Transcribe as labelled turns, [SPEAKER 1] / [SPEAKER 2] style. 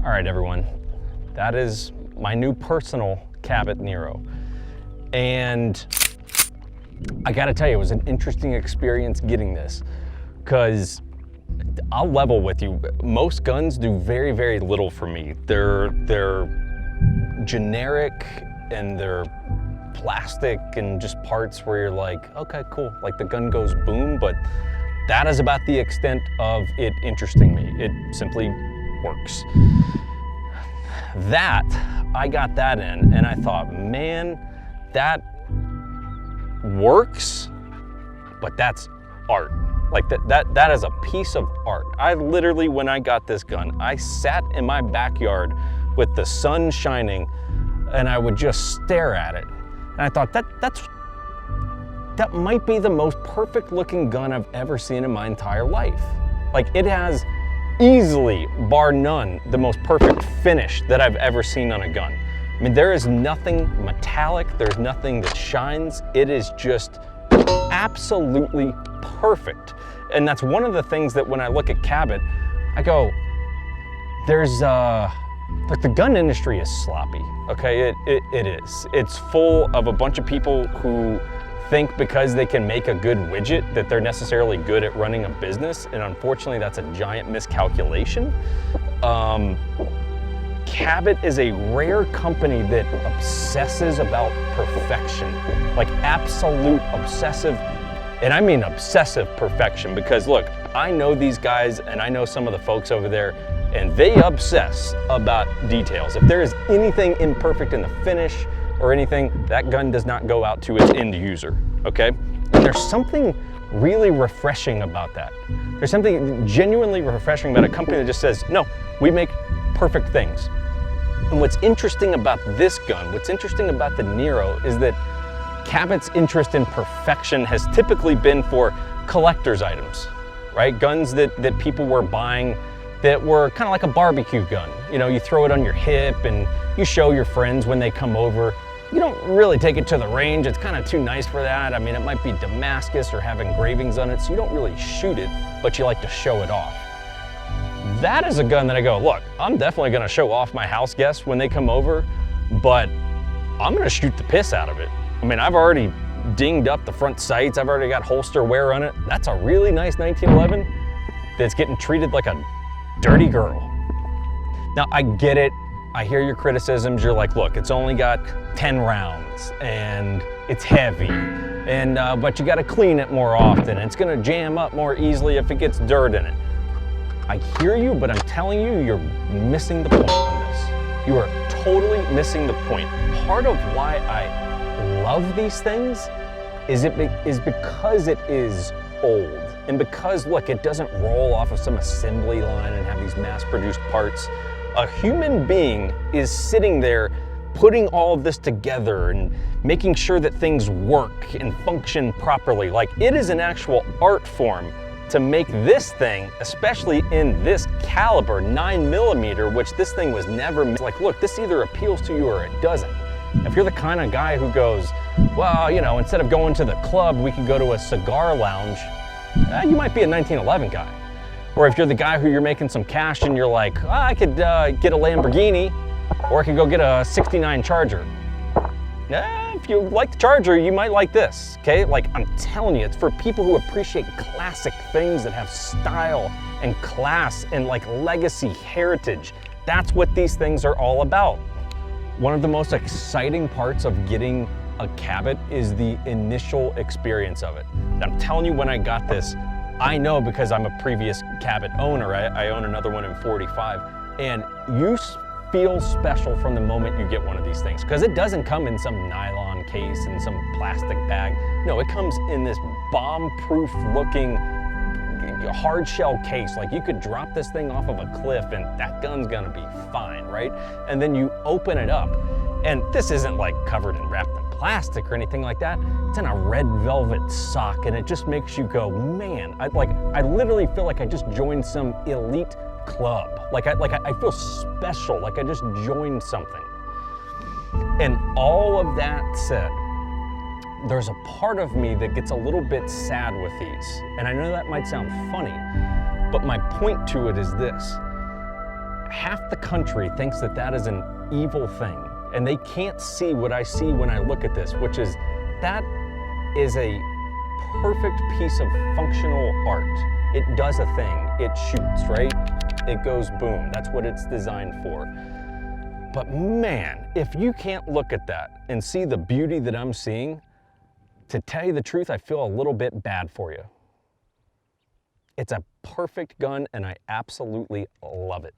[SPEAKER 1] All right, everyone, that is my new personal Cabot Nero. And I gotta tell you, it was an interesting experience getting this, because I'll level with you, most guns do very, very little for me. They're generic and they're plastic and just parts where you're like, okay, cool, like the gun goes boom, but that is about the extent of it interesting me. It simply works. That, I got that in and I thought, man, that works, but that's art. Like that is a piece of art. I literally, when I got this gun, I sat in my backyard with the sun shining and I would just stare at it. And I thought that might be the most perfect looking gun I've ever seen in my entire life. Like, it has easily, bar none, the most perfect finish that I've ever seen on a gun. I mean, there is nothing metallic, there's nothing that shines. It is just absolutely perfect. And that's one of the things that when I look at Cabot, I go, there's like, the gun industry is sloppy, okay? It is. It's full of a bunch of people who think because they can make a good widget that they're necessarily good at running a business, and unfortunately that's a giant miscalculation. Cabot is a rare company that obsesses about perfection, like absolute obsessive, and I mean obsessive perfection, because look, I know these guys and I know some of the folks over there, and they obsess about details. If there is anything imperfect in the finish or anything, that gun does not go out to its end user, okay? And there's something really refreshing about that. There's something genuinely refreshing about a company that just says, no, we make perfect things. And what's interesting about this gun, what's interesting about the Nero, is that Cabot's interest in perfection has typically been for collector's items, right? Guns that people were buying that were kind of like a barbecue gun. You know, you throw it on your hip and you show your friends when they come over. You don't really take it to the range. It's kind of too nice for that. I mean, it might be Damascus or have engravings on it, so you don't really shoot it, but you like to show it off. That is a gun that I go, look, I'm definitely gonna show off my house guests when they come over, but I'm gonna shoot the piss out of it. I mean, I've already dinged up the front sights. I've already got holster wear on it. That's a really nice 1911 that's getting treated like a dirty girl. Now, I get it. I hear your criticisms. You're like, look, it's only got 10 rounds and it's heavy, and but you got to clean it more often. It's going to jam up more easily if it gets dirt in it. I hear you, but I'm telling you, you're missing the point on this. You are totally missing the point. Part of why I love these things is because it is old. And because, look, it doesn't roll off of some assembly line and have these mass-produced parts. A human being is sitting there putting all of this together and making sure that things work and function properly. Like, it is an actual art form to make this thing, especially in this caliber, 9mm, which this thing was never, like, look, this either appeals to you or it doesn't. If you're the kind of guy who goes, well, you know, instead of going to the club, we could go to a cigar lounge, you might be a 1911 guy. Or if you're the guy who you're making some cash and you're like, I could get a Lamborghini, or I could go get a 69 Charger. If you like the Charger, you might like this, okay? Like, I'm telling you, it's for people who appreciate classic things that have style and class and like legacy, heritage. That's what these things are all about. One of the most exciting parts of getting a Cabot is the initial experience of it. And I'm telling you, when I got this, I know because I'm a previous Cabot owner. I own another one in 45, and you feel special from the moment you get one of these things, because it doesn't come in some nylon case and some plastic bag. No, it comes in this bomb-proof looking hard shell case. Like, you could drop this thing off of a cliff and that gun's gonna be fine, right? And then you open it up, and this isn't like covered and wrapped in plastic or anything like that. It's in a red velvet sock, and it just makes you go, man, I literally feel like I just joined some elite club. Like I feel special, like I just joined something. And all of that said, there's a part of me that gets a little bit sad with these. And I know that might sound funny, but my point to it is this. half the country thinks that that is an evil thing, and they can't see what I see when I look at this, which is that is a perfect piece of functional art. It does a thing. It shoots, right? It goes boom. That's what it's designed for. But man, if you can't look at that and see the beauty that I'm seeing, to tell you the truth, I feel a little bit bad for you. It's a perfect gun and I absolutely love it.